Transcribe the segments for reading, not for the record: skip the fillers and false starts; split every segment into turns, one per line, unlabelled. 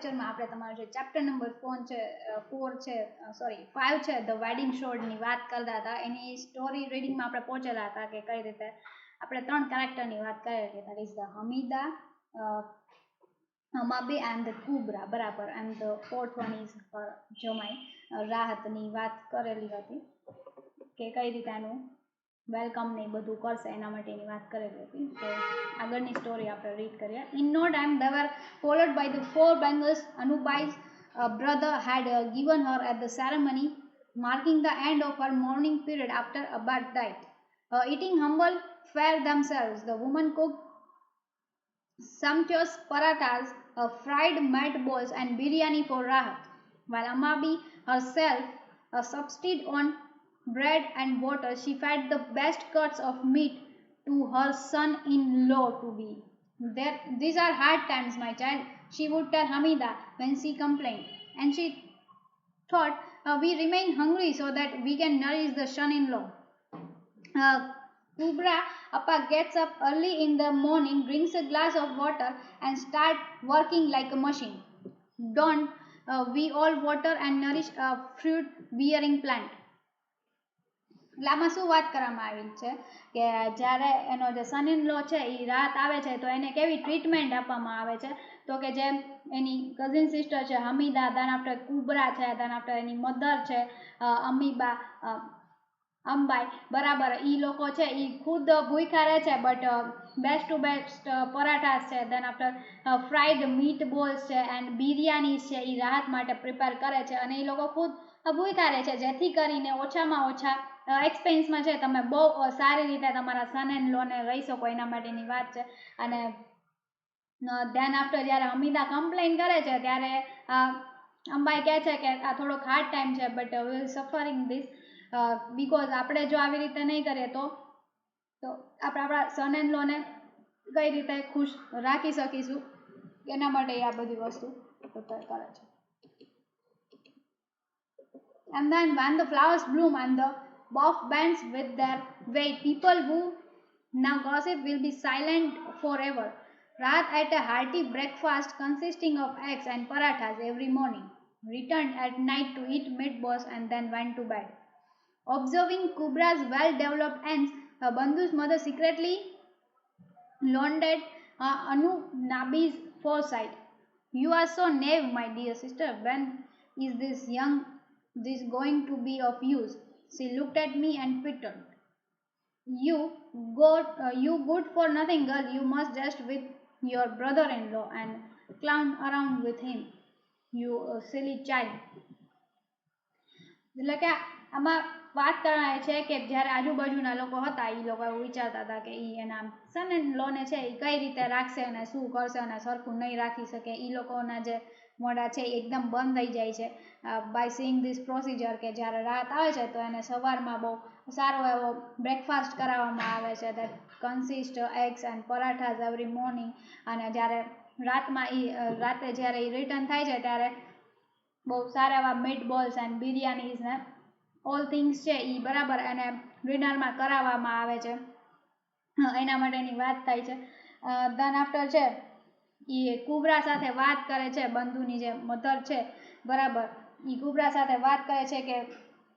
લેક્ચરમાં આપણે તમારું જે ચેપ્ટર નંબર 4 છે સોરી 5 છે ધ વેડિંગ શોર્ટની વાત કરતા હતા. એની સ્ટોરી રીડિંગમાં આપણે પહોંચેલા હતા કે કઈ રીતે આપણે 3 કેરેક્ટરની વાત કરી હતી. That is the Hamida, Hamabi and the Kubra, બરાબર. And the fourth one is જમાઈ, રાહતની વાત કરેલી હતી કે કઈ રીતે એનું વેલકમ ને બધું કરશે એના માટેની વાત કરેલી હતી. તો આગળની સ્ટોરી આપણે રીડ કરીએ. In no time they were followed by the 4 bangles Anubai's brother had given her at the ceremony marking the end of her mourning period after Abad died. Eating humble fare themselves, the woman cooked sumptuous parathas, fried meatballs and biryani for Rahat, while Amabi herself subsisted on bread and water. She fed the best cuts of meat to her son-in-law to be. These are hard times, my child, she would tell Hamida when she complained, and she thought, we remain hungry so that we can nourish the son-in-law. Kubra Appa gets up early in the morning, drinks a glass of water and start working like a machine. Don't we all water and nourish a fruit-bearing plant? એટલે આમાં શું વાત કરવામાં આવી છે કે જ્યારે એનો જે સન ઇન લો છે એ રાત આવે છે તો એને કેવી ટ્રીટમેન્ટ આપવામાં આવે છે, તો કે જેમ એની કઝિન સિસ્ટર છે હમીદા, દેન આફ્ટર કુબરા છે, દેન આફ્ટર એની મધર છે અમીબા, અંબાઈ, બરાબર. એ લોકો છે એ ખુદ ભૂખ્યા રહે છે but best to best parathas છે, then after fried meat balls છે એન્ડ બિરયાનીઝ છે એ રાહત માટે પ્રિપેર કરે છે અને એ લોકો ખુદ ભૂખ્યા રહે છે જેથી કરીને ઓછામાં ઓછા એક્સપેન્સમાં છે તમે બહુ સારી રીતે તમારા સન એન્ડ લોને રહી શકો એના માટેની વાત છે. અને ધ્યાન આફ્ટર જ્યારે હમીદા કમ્પ્લેન કરે છે ત્યારે અંબાઈ કહે છે કે આ થોડોક હાર્ડ ટાઈમ છે but we are suffering this because આપણે જો આવી રીતે નહીં કરીએ તો આપણે આપણા સન એન્ડ લોને કઈ રીતે ખુશ રાખી શકીશું એના માટે આ બધી વસ્તુ પ્રિપેર કરે છે. And then when the flowers bloom and the buff bends with their weight, people who now gossip will be silent forever. Rahat ate a hearty breakfast consisting of eggs and parathas every morning, returned at night to eat meatballs and then went to bed. Observing Kubra's well-developed ends, Bandhu's mother secretly lauded Anu Nabi's foresight. You are so naive, my dear sister. When is this going to be of use? She looked at me and twittered. You good for nothing girl, you must just with your brother-in-law and clown around with him, you silly child. એટલે કે આમાં વાત કરવાની છે કે જ્યારે આજુબાજુના લોકો હતા એ લોકો એવું વિચારતા હતા કે એ એના સન એન્ડ લોને છે એ કઈ રીતે રાખશે અને શું કરશે અને સરખું નહીં રાખી શકે. એ લોકોના જે મોઢા છે એકદમ બંધ થઈ જાય છે બાય સીઈંગ ધીસ પ્રોસિજર કે જ્યારે રાત આવે છે તો એને સવારમાં બહુ સારો એવો બ્રેકફાસ્ટ કરાવવામાં આવે છે that consist eggs and parathas every morning. અને જ્યારે રાતે જ્યારે એ રિટર્ન થાય છે ત્યારે બહુ સારા એવા મીટ બોલ્સ એન્ડ બિરયાનીઝ ને ઓલ થિંગ્સ છે એ બરાબર એને ડિનરમાં કરાવવામાં આવે છે એના માટેની વાત થાય છે. દેન આફ્ટર છે એ કુબરા સાથે વાત કરે છે, બંધુની જે મધર છે બરાબર એ કુબરા સાથે વાત કરે છે કે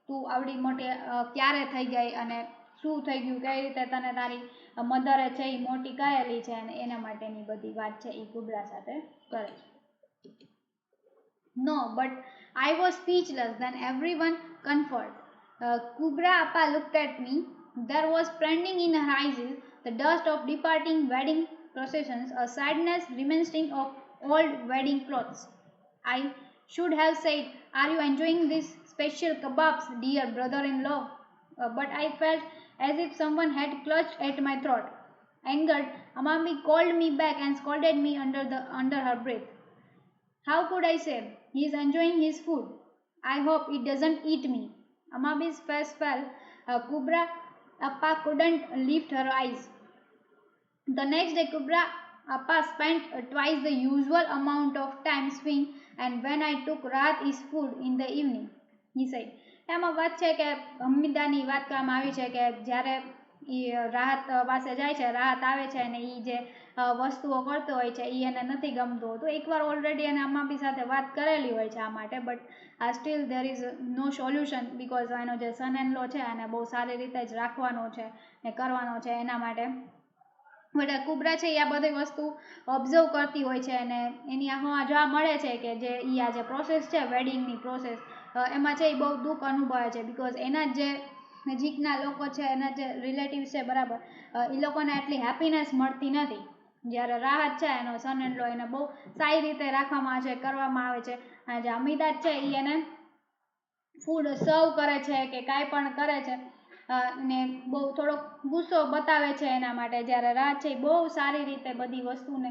તું આવડી મોટી ક્યારે થઈ ગઈ અને શું થઈ ગયું, કઈ રીતે તને તારી મધરે છે એ મોટી કરેલી છે અને એના માટેની બધી વાત છે એ કુબરા સાથે કરે છે. No, but I was speechless. Then everyone conferred. Kubra Appa looked at me. There was pending in her eyes the dust of departing wedding processions, a sadness reminiscent of old wedding clothes. I should have said, are you enjoying these special kebabs, dear brother-in-law? But I felt as if someone had clutched at my throat. Angered, Amami called me back and scolded me under her breath. How could I say? He is enjoying his food. I hope it doesn't eat me. Amabi's face fell. Kubra Appa couldn't lift her eyes. The next day, Kubra Appa spent twice the usual amount of time swing, and when I took Rahat his food in the evening, he said. એમાં વાત છે કે હમીદાની વાત કરવામાં આવી છે કે જ્યારે એ રાહત પાસે જાય છે, રાહત આવે છે અને એ જે વસ્તુઓ કરતો હોય છે એ એને નથી ગમતું હોતું. એકવાર ઓલરેડી એને અમ્માબી સાથે વાત કરેલી હોય છે આ માટે, but still there is no solution because એનો જે સન એન્ડ લો છે એને બહુ સારી રીતે જ રાખવાનો છે ને કરવાનો છે એના માટે. બટ કુબરા છે એ આ બધી વસ્તુ ઓબ્ઝર્વ કરતી હોય છે અને એની આંખોમાં જોવા મળે છે કે જે આ જે પ્રોસેસ છે વેડિંગની પ્રોસેસ એમાં છે એ બહુ દુઃખ અનુભવે છે બિકોઝ એના જે નજીકના લોકો છે, એના જે રિલેટિવ્સ છે બરાબર, એ લોકોને એટલી હેપીનેસ મળતી નથી. જ્યારે રાહત છે એનો સન એન્ડ લો એને બહુ સારી રીતે રાખવામાં આવે છે, કરવામાં આવે છે. અને જે અમિતાજ છે એ એને ફૂડ સર્વ કરે છે કે કાંઈ પણ કરે છે ને બહુ થોડોક ગુસ્સો બતાવે છે એના માટે, જ્યારે રાહત છે એ બહુ સારી રીતે બધી વસ્તુને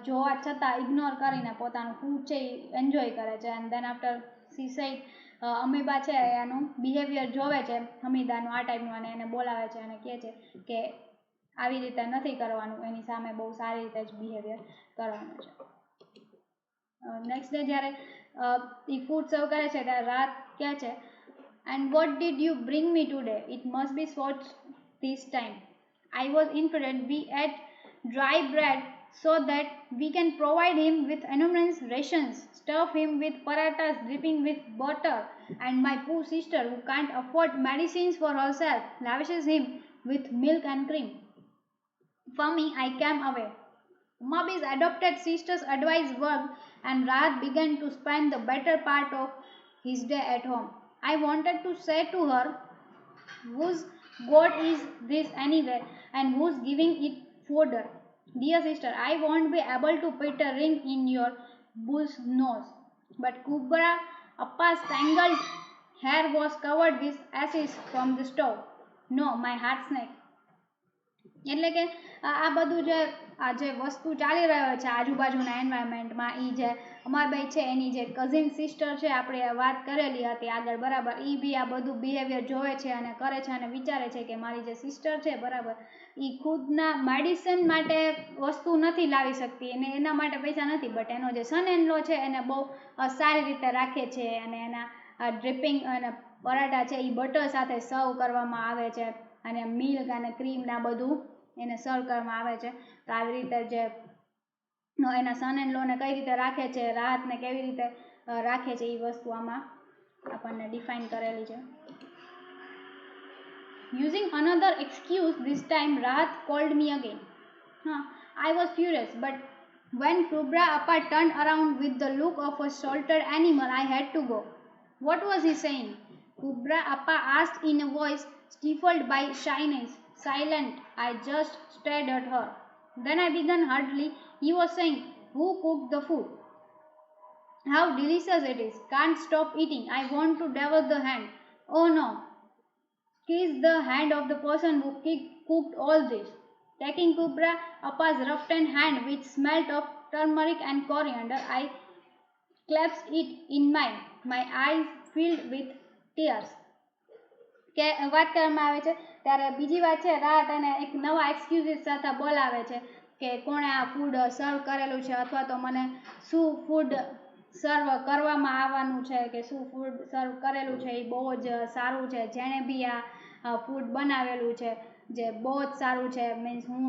જોવા છતાં ઇગ્નોર કરીને પોતાનું ફૂડ છે એ એન્જોય કરે છે. And then after she said Amiba છે એનું બિહેવિયર જોવે છે હમીદાનું આ ટાઈપનું અને એને બોલાવે છે અને કહે છે કે આવી રીતે નથી કરવાનું, એની સામે બહુ સારી રીતે જ બિહેવિયર કરવાનું છે. નેક્સ્ટ ડે જ્યારે એ ફૂડ સર્વ કરે છે ત્યારે રાત કહે છે, "And what did you bring me today? It must be sweet this time. I was infrared. We ate dry bread so that we can provide him with enormous rations, stuff him with parathas dripping with butter, and my poor sister, who can't afford medicines for herself, lavishes him with milk and cream. For me, I came away. Mabi's adopted sister's advice worked, and Rahat began to spend the better part of his day at home. I wanted to say to her, whose God is this anyway, and who's giving it fodder? Dear sister, I won't be able to put a ring in your bull's nose." But Kubra Appa's tangled hair was covered with ashes from the stove. No, my heart snake. એટલે કે આ બધું જે આ જે વસ્તુ ચાલી રહ્યો છે આજુબાજુના એન્વાયરમેન્ટમાં, એ જે અમારબાઈ છે એની જે કઝિન સિસ્ટર છે આપણે વાત કરેલી હતી આગળ બરાબર, એ બી આ બધું બિહેવિયર જોવે છે અને કરે છે અને વિચારે છે કે મારી જે સિસ્ટર છે બરાબર, એ ખુદના મેડિસિન માટે વસ્તુ નથી લાવી શકતી અને એના માટે પૈસા નથી, બટ એનો જે સન એન્ડ લો છે એને બહુ સારી રીતે રાખે છે અને એના ડ્રિપિંગ અને પરાઠા છે એ બટર સાથે સર્વ કરવામાં આવે છે અને મિલ્ક અને ક્રીમ ના બધું એને સર્વ કરવામાં આવે છે. તો આવી રીતે જે એના સન એન્ડ લોને કઈ રીતે રાખે છે, રાહતને કેવી રીતે રાખે છે, એ વસ્તુ આમાં આપણને ડિફાઇન કરેલી છે. Using another excuse, this time Rahat called me again. I was furious, but when Kubra Appa turned around with the look of a slaughtered animal, I had to go. What was he saying? Kubra Appa asked in a voice stifled by shyness. Silent, I just stared at her. Then I began hurriedly. He was saying, "Who cooked the food? How delicious it is. Can't stop eating. I want to devour the hand. Oh no. Kiss the hand of the person who cooked all this." Taking Kubra Appa's rough-tanned hand, which smelt of turmeric and coriander, I clasped it in mine. My eyes filled with tears. કે વાત કરવામાં આવે છે ત્યારે બીજી વાત છે, રાહત અને એક નવા એક્સક્યુઝિસ સાથે બોલાવે છે કે કોણે આ ફૂડ સર્વ કરેલું છે અથવા તો મને શું ફૂડ સર્વ કરવામાં આવવાનું છે કે શું ફૂડ સર્વ કરેલું છે એ બહુ જ સારું છે, જેણે બી આ ફૂડ બનાવેલું છે જે બહુ જ સારું છે, મીન્સ હું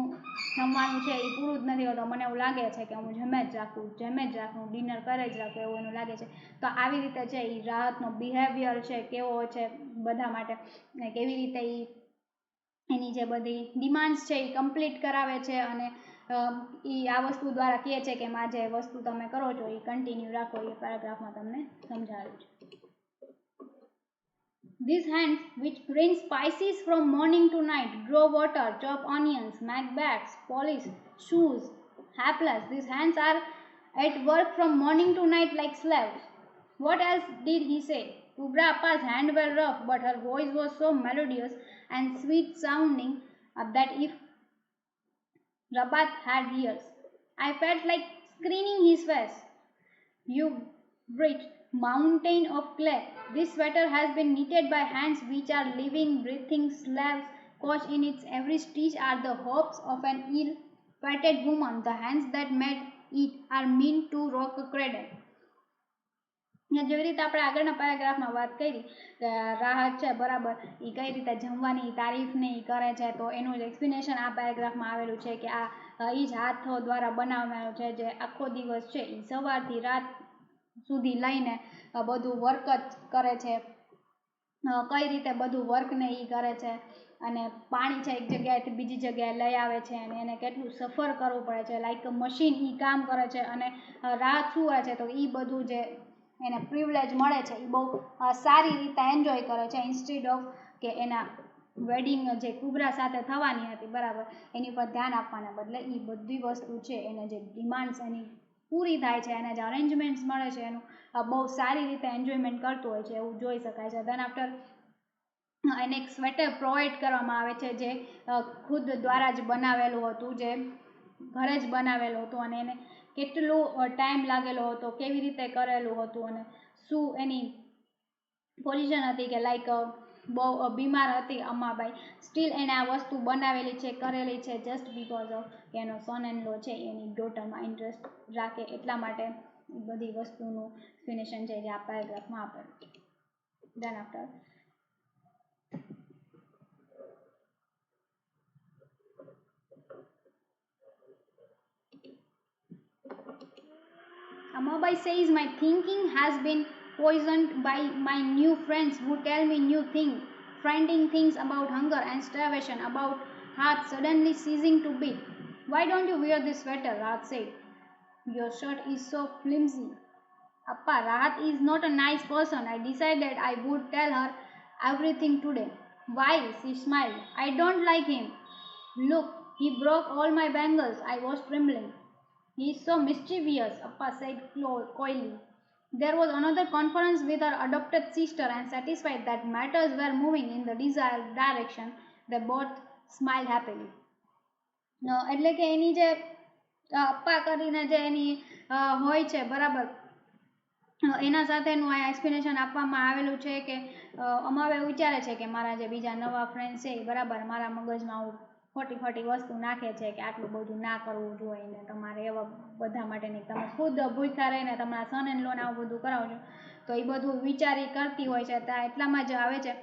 જમવાનું છે એ પૂરું જ નથી હોતું, મને એવું લાગે છે કે હું જમે જ રાખું ડિનર કરે જ રાખું એવું એનું લાગે છે. તો આવી રીતે છે એ રાહતનો બિહેવિયર છે કેવો છે બધા માટે ને કેવી રીતે એની જે બધી ડિમાન્ડ્સ છે એ કમ્પ્લીટ કરાવે છે અને એ આ વસ્તુ દ્વારા કહે છે કે માં જે વસ્તુ તમે કરો છો એ કન્ટિન્યુ રાખો, એ પેરેગ્રાફમાં તમને સમજાવ્યું છે. These hands, which rinse spices from morning to night, draw water, chop onions, make bags, polish shoes, hapless, these hands are at work from morning to night like slaves. What else did he say? Kubra Appa's hands were rough, but her voice was so melodious and sweet sounding that if Rabat had ears, I felt like screening his face. "You great mountain of clay, this sweater has been knitted by hands which are living, breathing slaves. Caught in its every stitch are the hopes of an ill-fated woman. The hands that made it are meant to rock a cradle." જેવી રીતે આપણે આગળના પેરેગ્રાફમાં વાત કરી રાહત છે બરાબર, એ કઈ રીતે જમવાની તારીફને એ કરે છે, તો એનું જ એક્સપ્લેનેશન આ પેરેગ્રાફમાં આવેલું છે કે આ એ જ હાથો દ્વારા બનાવવાનો છે, જે આખો દિવસ છે એ સવારથી રાત સુધી લઈને બધું વર્ક જ કરે છે, કઈ રીતે બધું વર્કને એ કરે છે, અને પાણી છે એક જગ્યાએથી બીજી જગ્યાએ લઈ આવે છે, અને એને કેટલું સફર કરવું પડે છે, લાઈક મશીન એ કામ કરે છે, અને રાત સુવે છે, તો એ બધું જે એને પ્રિવિલેજ મળે છે એ બહુ સારી રીતે એન્જોય કરે છે, ઇન્સ્ટેડ ઓફ કે એના વેડિંગ જે કુબરા સાથે થવાની હતી બરાબર, એની પર ધ્યાન આપવાના બદલે એ બધી વસ્તુ છે એને જે ડિમાન્ડ્સ એની પૂરી થાય છે, એને જે અરેન્જમેન્ટ્સ મળે છે એનું બહુ સારી રીતે એન્જોયમેન્ટ કરતું હોય છે, એવું જોઈ શકાય છે. દેન આફ્ટર એને એક સ્વેટર પ્રોવાઈડ કરવામાં આવે છે, જે ખુદ દ્વારા જ બનાવેલું હતું, જે ઘરે જ બનાવેલું હતું, અને એને કેટલું ટાઈમ લાગેલો હતો, કેવી રીતે કરેલું હતું, અને શું એની પોઝિશન હતી કે લાઈક બહુ બીમાર હતી અમાબાઈ, સ્ટીલ એને આ વસ્તુ બનાવેલી છે, કરેલી છે, જસ્ટ બીકોઝ ઓફ કે એનો સન એન્ડ લો છે એની ડોટરમાં ઇન્ટરેસ્ટ રાખે એટલા માટે બધી વસ્તુનું એક્સપ્લેનેશન છે જે આ પેરેગ્રાફમાં આપેલું છે. Then after Amabai says, my thinking has been poisoned by my new friends who tell me new things, frightening things about hunger and starvation, about heart suddenly ceasing to beat. Why don't you wear this sweater? Rahat said. Your shirt is so flimsy. Appa, Rahat is not a nice person. I decided I would tell her everything today. Why? She smiled. I don't like him. Look, he broke all my bangles. I was trembling. He is so mischievous, Appa said coyly. There was another conference with her adopted sister, and satisfied that matters were moving in the desired direction, they both smiled happily. એટલે કે એની જે અપ્પા કરીને જે એની હોય છે બરાબર, એના સાથેનું આ એક્સપ્લેનેશન આપવામાં આવેલું છે કે અમારે વિચારે છે કે મારા જે બીજા નવા ફ્રેન્ડ છે એ બરાબર મારા મગજમાં આવું ખોટી ખોટી વસ્તુ નાખે છે કે આટલું બધું ના કરવું જોઈએ ને તમારે એવા બધા માટે નહીં, તમે ખુદ ભૂખ્યા રહીને તમારા સન એન્ડ લોન આવું બધું કરાવજો, તો એ બધું વિચારી કરતી હોય છે. ત્યાં એટલામાં જ આવે છે,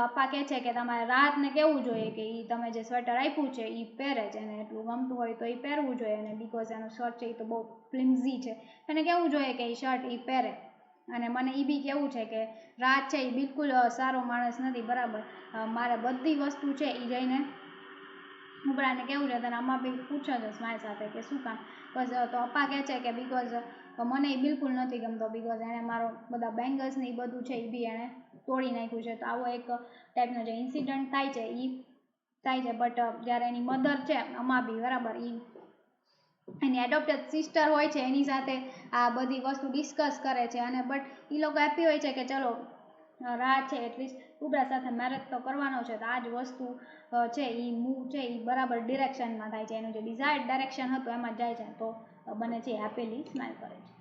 અપ્પા કહે છે કે તમારે રાહતને કહેવું જોઈએ કે એ તમે જે સ્વેટર આપ્યું છે એ પહેરે છે, અને એટલું ગમતું હોય તો એ પહેરવું જોઈએ, અને બિકોઝ એનું શર્ટ છે એ તો બહુ ફ્લિમ્ઝી છે, એને કહેવું જોઈએ કે એ શર્ટ એ પહેરે. અને મને એ બી કહેવું છે કે રાહત છે એ બિલકુલ સારો માણસ નથી બરાબર, મારે બધી વસ્તુ છે એ જઈને ઉપરાને કેવું છે, તને આમાં બી પૂછે છે સ્માઇલ સાથે કે શું કામ, બસ તો અપ્પા કહે છે કે બિકોઝ મને એ બિલકુલ નથી ગમતો, બિકોઝ એણે મારો બધા બેંગલ્સ ને એ બધું છે એ બી એણે તોડી નાખ્યું છે. તો આવો એક ટાઈપનો જે ઇન્સિડન્ટ થાય છે એ થાય છે, બટ જ્યારે એની મધર છે અમાબી બરાબર, એની એડોપ્ટેડ સિસ્ટર હોય છે એની સાથે આ બધી વસ્તુ ડિસ્કસ કરે છે, અને બટ એ લોકો હેપી હોય છે કે ચલો રાહત છે એટલીસ્ટ કુબરા સાથે મેરેજ તો કરવાનો છે, તો આ જ વસ્તુ છે એ મૂવ છે એ બરાબર ડિરેક્શનમાં થાય છે, એનું જે ડિઝાયર્ડ ડાયરેક્શન હતું એમાં જાય છે, તો બને છે હેપીલી સ્માઇલ કરે છે.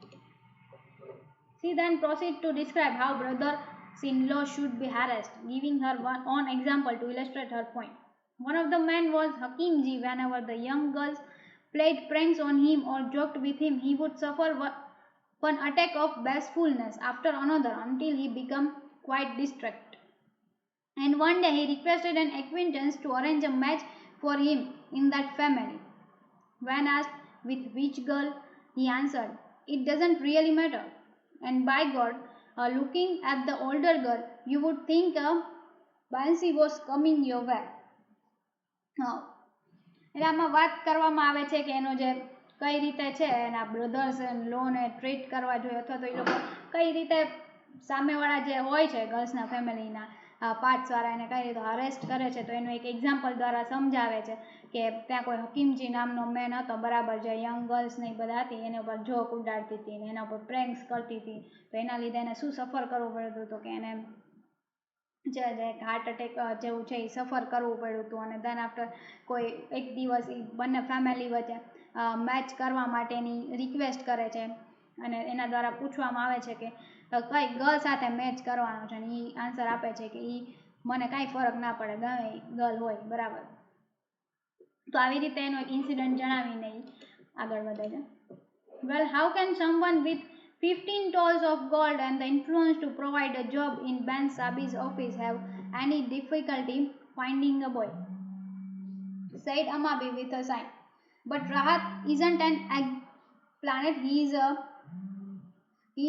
She then proceeds to describe how brothers-in-law should be harassed, giving her one own example to illustrate her point. One of the men was Hakimji. Whenever the young girls played pranks on him or joked with him, he would suffer one attack of bashfulness after another until he became quite distraught. And one day he requested an acquaintance to arrange a match for him in that family. When asked with which girl, he answered, "It doesn't really matter." And by God, looking at the older girl, you would think a bouncy was coming your way. એટલે આમાં વાત કરવામાં આવે છે કે એનો જે કઈ રીતે છે એના બ્રધર્સ એન્ડ લોને ટ્રીટ કરવા જોઈએ, અથવા તો એ લોકો કઈ રીતે સામેવાળા જે હોય છે ગર્લ્સના ફેમિલીના પાર્ટ્સવાળા એને કઈ રીતે અરેસ્ટ કરે છે, તો એનું એક એક્ઝામ્પલ દ્વારા સમજાવે છે કે ત્યાં કોઈ હકીમજી નામનો મેન હતો બરાબર, જે યંગ ગર્લ્સ ને બધા હતી એના ઉપર જોક ઉડાડતી હતી ને એના ઉપર પ્રેન્ક્સ કરતી હતી, તો એના લીધે એને શું સફર કરવું પડતું હતું કે એને જે હાર્ટ એટેક જેવું છે એ સફર કરવું પડ્યું હતું. અને દેન આફ્ટર કોઈ એક દિવસ એ બંને ફેમિલી વચ્ચે મેચ કરવા માટેની રિક્વેસ્ટ કરે છે, અને એના દ્વારા પૂછવામાં આવે છે કે કઈ ગર્લ સાથે મેચ કરવાનો છે, અને એ આન્સર આપે છે કે એ મને કાંઈ ફરક ના પડે, ગમે ગર્લ હોય બરાબર. તો આવી રીતે એનો એક ઇન્સિડન્ટ જણાવીને આગળ વધે છે. Well, how can someone with 15 tolls of gold and the influence to provide a job in Ben Sabi's office have any difficulty finding a boy? Said Amabi with a sigh. But Rahat isn't an planet. He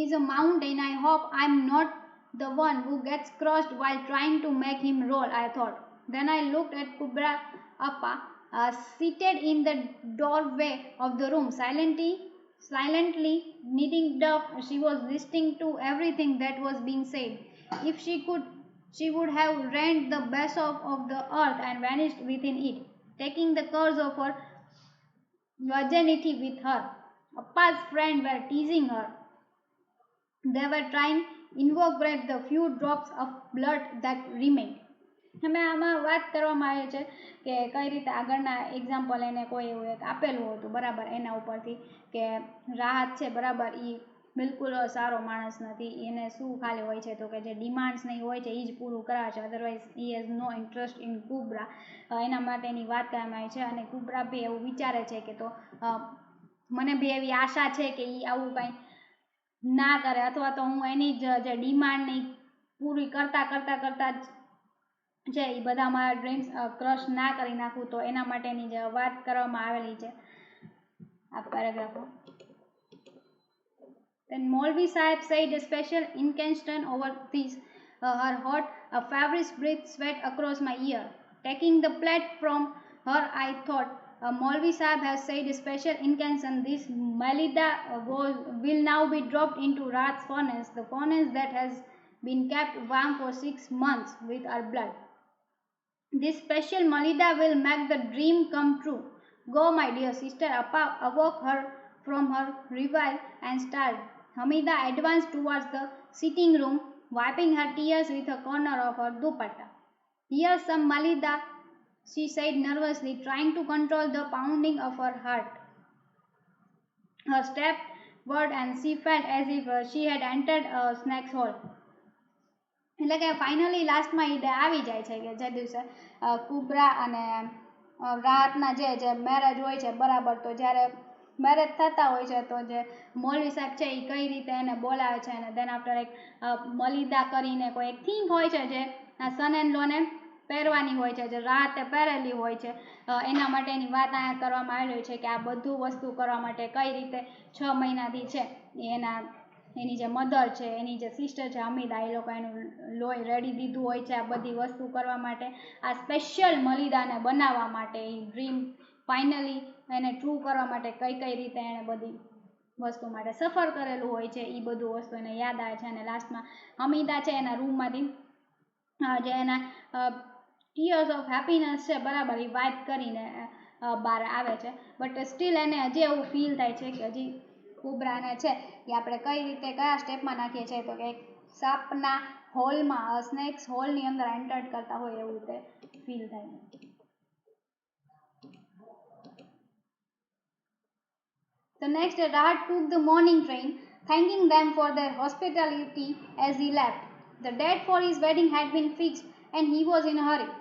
is a mountain. I hope I'm not the one who gets crushed while trying to make him roll, I thought. Then I looked at Kubra Appa, seated in the doorway of the room, silently knitting duff. She was listening to everything that was being said. If she could, she would have rent the best of the earth and vanished within it, taking the curse of her virginity with her. Appa's friends were teasing her. They were trying to incorporate the few drops of blood that remained. અમે આમાં વાત કરવામાં આવે છે કે કઈ રીતે આગળના એક્ઝામ્પલ એને કોઈ એવું એક આપેલું હતું બરાબર એના ઉપરથી કે રાહત છે બરાબર એ બિલકુલ સારો માણસ નથી એને શું ખાલી હોય છે તો કે જે ડિમાન્ડ્સ નહીં હોય છે એ જ પૂરું કરાવે છે otherwise he has no interest in Kubra એના માટેની વાત કરવામાં આવી છે અને કુબરા બી એવું વિચારે છે કે તો મને બી એવી આશા છે કે એ આવું કંઈ ના કરે અથવા તો હું એની જે ડિમાન્ડની પૂરી કરતા છે એ બધા મારા ડ્રીમ્સ ક્રશ ના કરી નાખું તો એના માટેની જે વાત કરવામાં આવેલી છે આ પેરેગ્રાફમાં. Then Maulvi Sahib said a special incantation over this. Her hot, feverish breath sweat across my ear. Taking the plate from her, I thought, Maulvi Sahib has said a special incantation. This Malida will now be dropped into Rat's furnace, the furnace that has been kept warm for 6 months with our blood. This special Malida will make the dream come true. Go, my dear sister. Appa awoke her from her reverie and started. Hamida advanced towards the sitting room, wiping her tears with a corner of her dupatta. Here's some Malida, she said nervously, trying to control the pounding of her heart. Her step word and she felt as if she had entered a snake's hole. એટલે કે finally લાસ્ટમાં એ આવી જાય છે કે જે દિવસે કુબરા અને રાહતના જે મેરેજ હોય છે બરાબર તો જ્યારે મેરેજ થતા હોય છે તો જે મૌલવી સાહેબ છે એ કઈ રીતે એને બોલાવે છે અને દેન આફ્ટર એક મલિદા કરીને કોઈ એક થીંક હોય છે જે સન એન્ડ લોને પહેરવાની હોય છે જે રાહતે પહેરેલી હોય છે એના માટેની વાત અહીંયા કરવામાં આવેલી છે કે આ બધું વસ્તુ કરવા માટે કઈ રીતે 6 મહિનાથી છે એની જે મધર છે એની જે સિસ્ટર છે અમિદા એ લોકો એનું લોહી રેડી દીધું હોય છે આ બધી વસ્તુ કરવા માટે આ સ્પેશિયલ મલિદાને બનાવવા માટે એ ડ્રીમ ફાઇનલી એને ટ્રુ કરવા માટે કઈ રીતે એણે બધી વસ્તુ માટે સફર કરેલું હોય છે એ બધું વસ્તુ એને યાદ આવે છે અને લાસ્ટમાં અમિદા છે એના રૂમમાંથી જે એના ટીયર્સ ઓફ હેપીનેસ છે બરાબર એ વાઇપ કરીને બહાર આવે છે બટ સ્ટીલ એને હજી એવું ફીલ થાય છે કે હજી કુબરાને છે એ આપણે કઈ રીતે કયા સ્ટેપમાં નાખીએ છીએ તો કે એક સાપના હોલમાં સ્નેક્સ હોલની અંદર એન્ટર્ડ કરતા હોય એવું રીતે ફીલ થાય. The next day, Rahat took the morning train, thanking them for their hospitality as he left. The date for his wedding had been fixed, and he was in a hurry.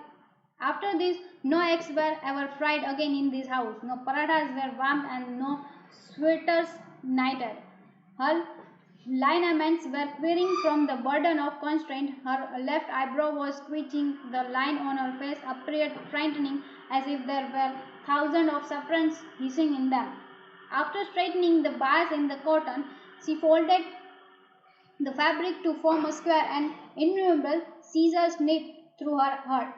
After this, no eggs were ever fried again in this house, no parathas were warmed, and no sweaters knitted. Her lineaments were quivering from the burden of constraint. Her left eyebrow was twitching. The line on her face appeared frightening, as if there were thousands of serpents hissing in them. After straightening the bars in the cotton, she folded the fabric to form a square and innumerable scissors knit through her heart.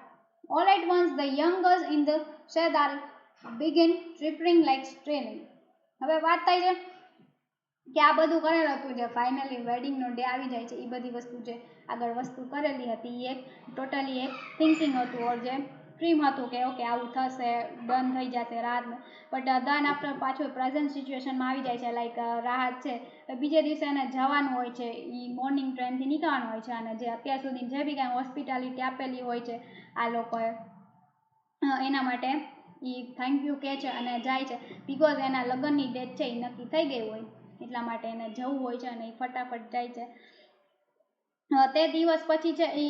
All at once, the young girls in the shedar began tripping like straining. હવે વાત થાય છે કે આ બધું કરેલું હતું જે ફાઇનલી વેડિંગનો ડે આવી જાય છે એ બધી વસ્તુ જે આગળ વસ્તુ કરેલી હતી એ એક ટોટલી એક થિંકિંગ હતું ઓર જે ડ્રીમ હતું કે ઓકે આવું થશે ડન થઈ જશે રાહતનું બટ ધન આફ્ટર પાછું પ્રેઝન્ટ સિચ્યુએશનમાં આવી જાય છે લાઈક રાહત છે બીજે દિવસે એને જવાનું હોય છે એ મોર્નિંગ ટ્રેનથી નીકળવાનું હોય છે અને જે અત્યાર સુધી જે બી કાંઈ હોસ્પિટાલિટી આપેલી હોય છે આ લોકોએ એના માટે એ થેન્ક યુ કહે છે અને જાય છે બિકોઝ એના લગ્નની ડેટ છે એ નક્કી થઈ ગઈ હોય એટલા માટે એને જવું હોય છે અને એ ફટાફટ જાય છે તે દિવસ પછી છે એ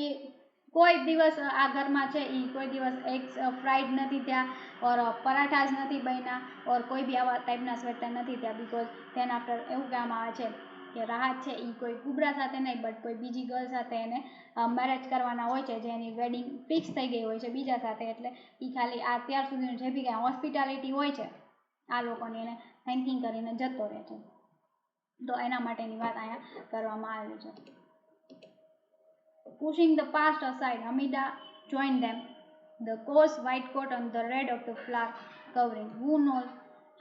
કોઈ દિવસ આ ઘરમાં છે એ કોઈ દિવસ એગ્સ ફ્રાઈડ નથી થયા ઓર પરાઠાસ નથી બન્યા ઓર કોઈ બી આવા ટાઈપના સ્વેટર નથી થયા બિકોઝ તેન આફ્ટર એવું કહેવામાં આવે છે કે રાહત છે એ કોઈ કુબરા સાથે નહીં બટ કોઈ બીજી ગર્લ સાથે એને મેરેજ કરવાના હોય છે જે એની વેડિંગ ફિક્સ થઈ ગઈ હોય છે બીજા સાથે એટલે એ ખાલી આ ત્યાર સુધીનું જે બી કાંઈ હોસ્પિટાલિટી હોય છે આ લોકોને એને થેન્કિંગ કરીને જતો રહે છે. તો એના માટેની વાત અહીંયા કરવામાં આવેલી છે. Pushing the past aside, Hamida joined them, the coarse white coat on the red of the flower covering. Who knows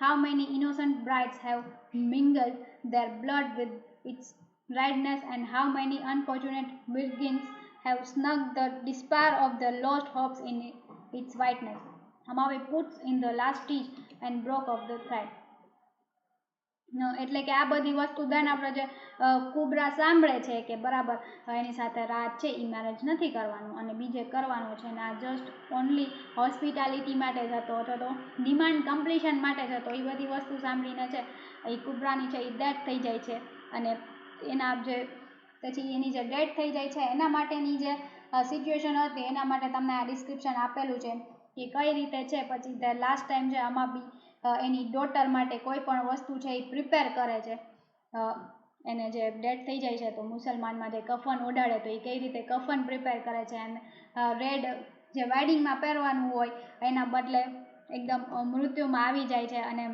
how many innocent brides have mingled their blood with its redness, and how many unfortunate virgins have snugged the despair of their lost hopes in its whiteness. Hamabe puts in the last stitch and broke off the thread. એટલે કે આ બધી વસ્તુ બેન આપણે જે કુબરા સાંભળે છે કે બરાબર એની સાથે રાત છે એ મેરેજ નથી કરવાનું અને બીજે કરવાનો છે ને આ જસ્ટ ઓનલી હોસ્પિટાલિટી માટે જ હતો અથવા તો ડિમાન્ડ કમ્પ્લીશન માટે જ હતો, એ બધી વસ્તુ સાંભળીને છે એ કુબરાની છે એ ડેથ થઈ જાય છે. અને એના જે પછી એની જે ડેથ થઈ જાય છે એના માટેની જે સિચ્યુએશન હતી એના માટે તમને આ ડિસ્ક્રિપ્શન આપેલું છે કે કઈ રીતે છે. પછી તે લાસ્ટ ટાઈમ છે આમાં બી એની ડોટર માટે કોઈ પણ વસ્તુ છે એ પ્રિપેર કરે છે. એને જે ડેથ થઈ જાય છે તો મુસલમાનમાં જે કફન ઓડાડે તો એ કઈ રીતે કફન પ્રિપેર કરે છે અને રેડ જે વેડિંગમાં પહેરવાનું હોય એના બદલે એકદમ મૃત્યુમાં આવી જાય છે. અને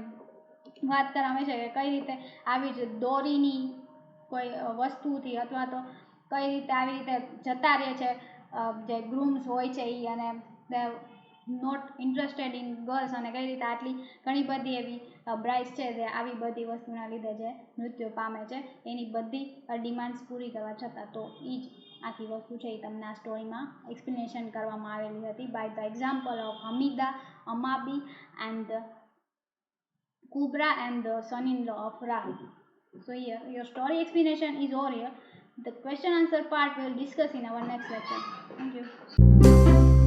વાત કરવામાં છે કે કઈ રીતે આવી જ દોરીની કોઈ વસ્તુથી અથવા તો કઈ રીતે આવી રીતે જતા રહે છે જે ગ્રૂમ્સ હોય છે એ, અને નોટ ઇન્ટરેસ્ટેડ ઇન ગર્લ્સ, અને કઈ રીતે આટલી ઘણી બધી એવી બ્રાઇડ્સ છે જે આવી બધી વસ્તુના લીધે જે મૃત્યુ પામે છે એની બધી ડિમાન્ડ્સ પૂરી કરવા છતાં. તો એ જ આખી વસ્તુ છે એ તમને આ સ્ટોરીમાં એક્સપ્લેનેશન કરવામાં આવેલી હતી by the example of Hamida, Amabi and Kubra and the son-in-law of Rahul. So here your story explanation is over here. The question answer part we will discuss in our next lecture. Thank you.